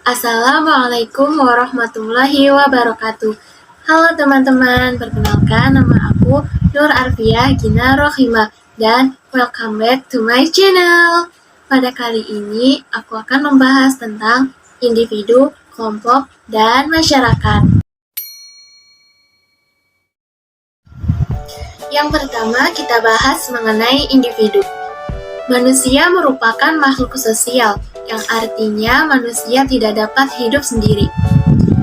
Assalamualaikum warahmatullahi wabarakatuh. Halo teman-teman, perkenalkan nama aku Nur Arfiah Gina Rohimah dan welcome back to my channel. Pada kali ini aku akan membahas tentang individu, kelompok, dan masyarakat. Yang pertama kita bahas mengenai individu. Manusia merupakan makhluk sosial, yang artinya manusia tidak dapat hidup sendiri.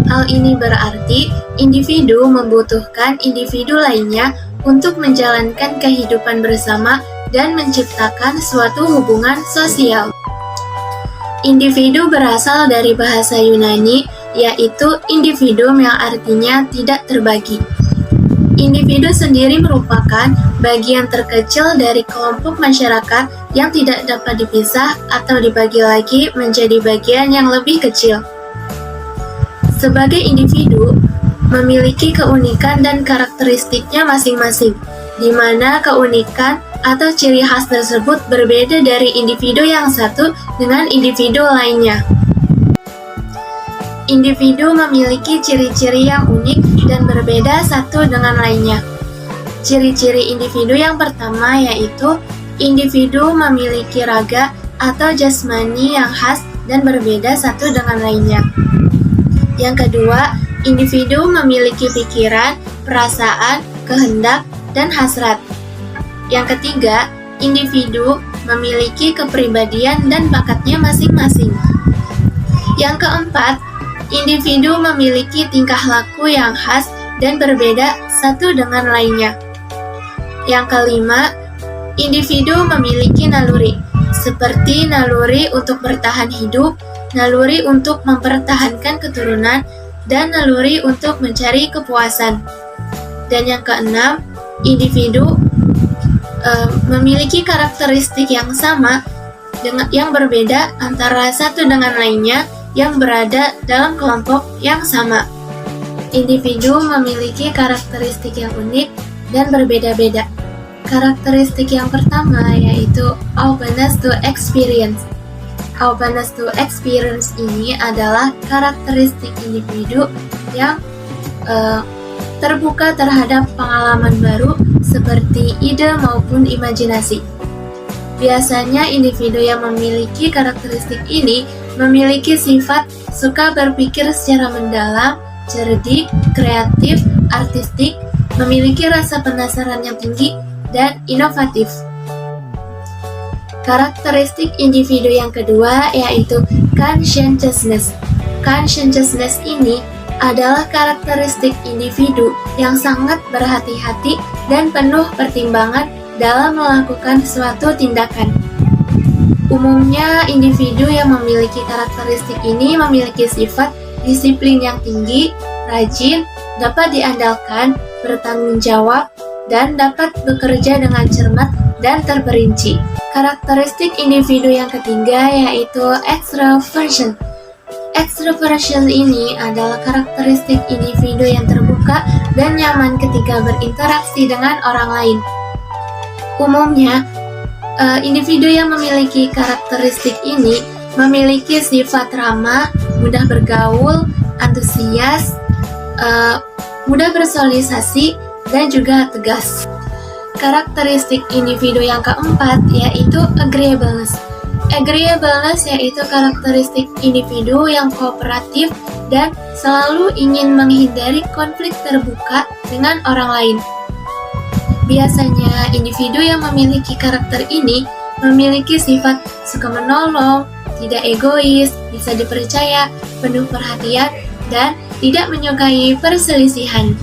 Hal ini berarti individu membutuhkan individu lainnya untuk menjalankan kehidupan bersama dan menciptakan suatu hubungan sosial. Individu berasal dari bahasa Yunani, yaitu individuum yang artinya tidak terbagi. Individu sendiri merupakan bagian terkecil dari kelompok masyarakat yang tidak dapat dipisah atau dibagi lagi menjadi bagian yang lebih kecil. Sebagai individu, memiliki keunikan dan karakteristiknya masing-masing, di mana keunikan atau ciri khas tersebut berbeda dari individu yang satu dengan individu lainnya. Individu memiliki ciri-ciri yang unik dan berbeda satu dengan lainnya. Ciri-ciri individu yang pertama yaitu individu memiliki raga atau jasmani yang khas dan berbeda satu dengan lainnya. Yang kedua, individu memiliki pikiran, perasaan, kehendak, dan hasrat. Yang ketiga, individu memiliki kepribadian dan bakatnya masing-masing. Yang keempat, individu memiliki tingkah laku yang khas dan berbeda satu dengan lainnya. Yang kelima, individu memiliki naluri, seperti naluri untuk bertahan hidup, naluri untuk mempertahankan keturunan, dan naluri untuk mencari kepuasan. Dan yang keenam, individu memiliki karakteristik yang sama dengan yang berbeda antara satu dengan lainnya yang berada dalam kelompok yang sama. Individu memiliki karakteristik yang unik dan berbeda-beda. Karakteristik yang pertama yaitu openness to experience. Openness to experience ini adalah karakteristik individu yang terbuka terhadap pengalaman baru seperti ide maupun imajinasi. Biasanya individu yang memiliki karakteristik ini memiliki sifat suka berpikir secara mendalam, cerdik, kreatif, artistik, memiliki rasa penasaran yang tinggi, dan inovatif. Karakteristik individu yang kedua yaitu conscientiousness. Conscientiousness ini adalah karakteristik individu yang sangat berhati-hati dan penuh pertimbangan dalam melakukan suatu tindakan. Umumnya, individu yang memiliki karakteristik ini memiliki sifat disiplin yang tinggi, rajin, dapat diandalkan, bertanggung jawab, dan dapat bekerja dengan cermat dan terperinci. Karakteristik individu yang ketiga yaitu extroversion. Extroversion ini adalah karakteristik individu yang terbuka dan nyaman ketika berinteraksi dengan orang lain. Umumnya, individu yang memiliki karakteristik ini memiliki sifat ramah, mudah bergaul, antusias, mudah bersosialisasi, dan juga tegas. Karakteristik individu yang keempat yaitu agreeableness. Agreeableness yaitu karakteristik individu yang kooperatif dan selalu ingin menghindari konflik terbuka dengan orang lain. Biasanya, individu yang memiliki karakter ini memiliki sifat suka menolong, tidak egois, bisa dipercaya, penuh perhatian, dan tidak menyukai perselisihan.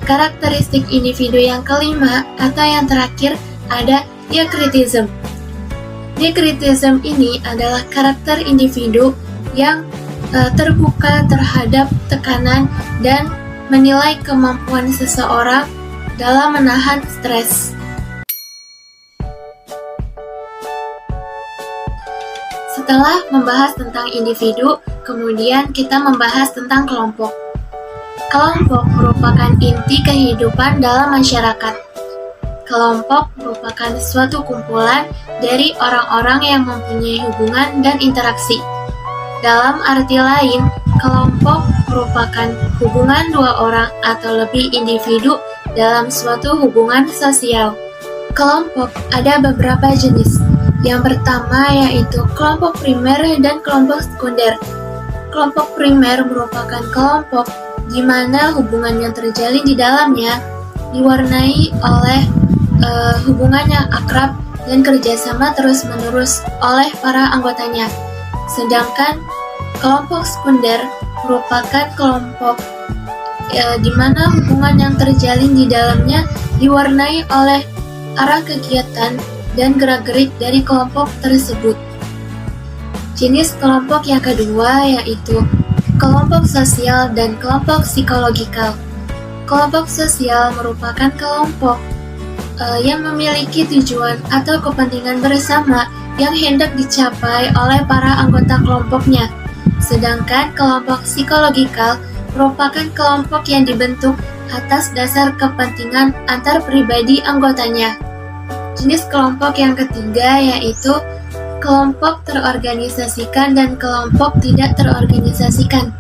Karakteristik individu yang kelima atau yang terakhir ada diakritism. Diakritism ini adalah karakter individu yang terbuka terhadap tekanan dan menilai kemampuan seseorang dalam menahan stres. Setelah membahas tentang individu, kemudian kita membahas tentang kelompok. Kelompok merupakan inti kehidupan dalam masyarakat. Kelompok merupakan suatu kumpulan dari orang-orang yang mempunyai hubungan dan interaksi. Dalam arti lain, kelompok merupakan hubungan dua orang atau lebih individu dalam suatu hubungan sosial. Kelompok ada beberapa jenis. Yang pertama yaitu kelompok primer dan kelompok sekunder. Kelompok primer merupakan kelompok di mana hubungan yang terjalin di dalamnya diwarnai oleh hubungan yang akrab dan kerjasama terus-menerus oleh para anggotanya. Sedangkan kelompok sekunder merupakan kelompok di mana hubungan yang terjalin di dalamnya diwarnai oleh arah kegiatan dan gerak-gerik dari kelompok tersebut. Jenis kelompok yang kedua yaitu kelompok sosial dan kelompok psikologikal. Kelompok sosial merupakan kelompok yang memiliki tujuan atau kepentingan bersama yang hendak dicapai oleh para anggota kelompoknya. Sedangkan kelompok psikologikal merupakan kelompok yang dibentuk atas dasar kepentingan antar pribadi anggotanya. Jenis kelompok yang ketiga yaitu kelompok terorganisasikan dan kelompok tidak terorganisasikan.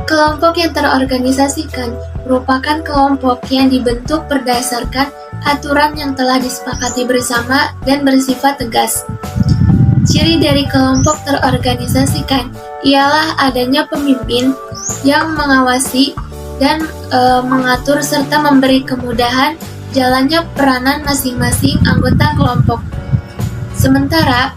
Kelompok yang terorganisasikan merupakan kelompok yang dibentuk berdasarkan aturan yang telah disepakati bersama dan bersifat tegas. Ciri dari kelompok terorganisasikan ialah adanya pemimpin yang mengawasi dan mengatur serta memberi kemudahan jalannya peranan masing-masing anggota kelompok. Sementara,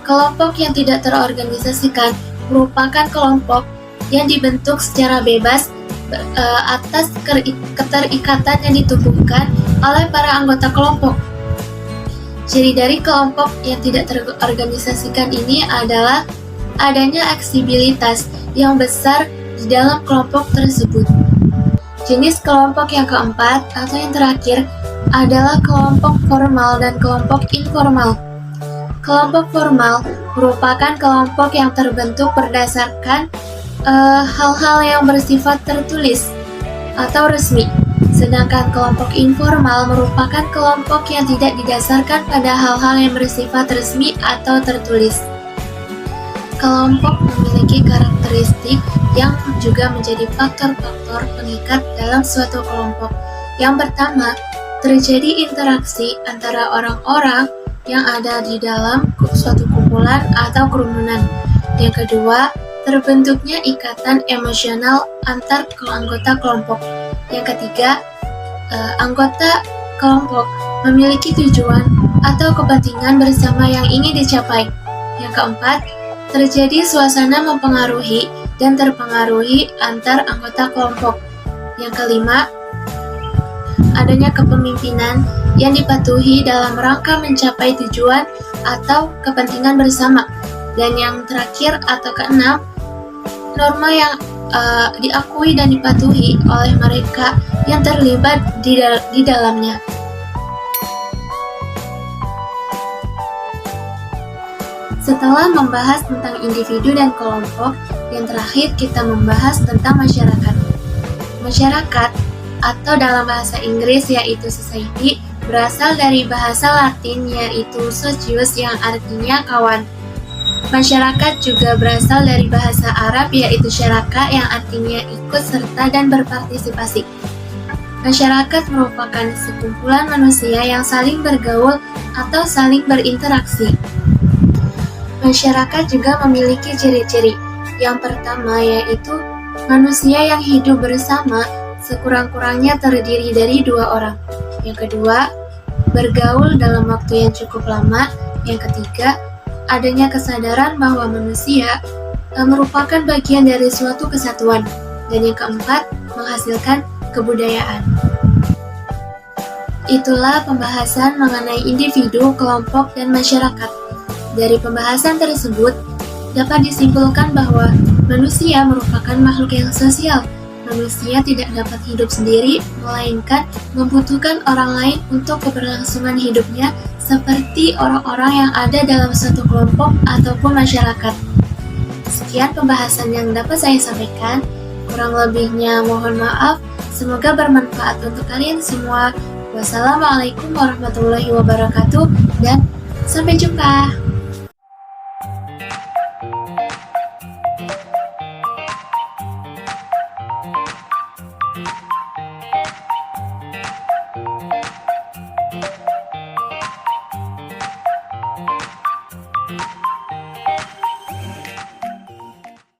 kelompok yang tidak terorganisasikan merupakan kelompok yang dibentuk secara bebas atas keterikatan yang ditubuhkan oleh para anggota kelompok. Ciri dari kelompok yang tidak terorganisasikan ini adalah adanya eksibilitas yang besar di dalam kelompok tersebut. Jenis kelompok yang keempat atau yang terakhir adalah kelompok formal dan kelompok informal. Kelompok formal merupakan kelompok yang terbentuk berdasarkan hal-hal yang bersifat tertulis atau resmi. Sedangkan kelompok informal merupakan kelompok yang tidak didasarkan pada hal-hal yang bersifat resmi atau tertulis. Kelompok memiliki karakteristik yang juga menjadi faktor-faktor pengikat dalam suatu kelompok. Yang pertama, terjadi interaksi antara orang-orang yang ada di dalam suatu kumpulan atau kerumunan. Yang kedua, terbentuknya ikatan emosional antar anggota kelompok. Yang ketiga, anggota kelompok memiliki tujuan atau kepentingan bersama yang ingin dicapai. Yang keempat, terjadi suasana mempengaruhi dan terpengaruhi antar anggota kelompok. Yang kelima, adanya kepemimpinan yang dipatuhi dalam rangka mencapai tujuan atau kepentingan bersama. Dan yang terakhir atau keenam, norma yang diakui dan dipatuhi oleh mereka yang terlibat di dalamnya. Setelah membahas tentang individu dan kelompok, yang terakhir kita membahas tentang masyarakat. Masyarakat atau dalam bahasa Inggris yaitu society berasal dari bahasa Latin yaitu socius yang artinya kawan. Masyarakat juga berasal dari bahasa Arab yaitu syaraka yang artinya ikut serta dan berpartisipasi. Masyarakat merupakan sekumpulan manusia yang saling bergaul atau saling berinteraksi. Masyarakat juga memiliki ciri-ciri. Yang pertama yaitu manusia yang hidup bersama sekurang-kurangnya terdiri dari dua orang. Yang kedua, bergaul dalam waktu yang cukup lama. Yang ketiga, adanya kesadaran bahwa manusia merupakan bagian dari suatu kesatuan. Dan yang keempat, menghasilkan kebudayaan. Itulah pembahasan mengenai individu, kelompok, dan masyarakat. Dari pembahasan tersebut, dapat disimpulkan bahwa manusia merupakan makhluk yang sosial. Manusia tidak dapat hidup sendiri, melainkan membutuhkan orang lain untuk keberlangsungan hidupnya, seperti orang-orang yang ada dalam suatu kelompok ataupun masyarakat. Sekian pembahasan yang dapat saya sampaikan. Kurang lebihnya mohon maaf. Semoga bermanfaat untuk kalian semua. Wassalamualaikum warahmatullahi wabarakatuh dan sampai jumpa.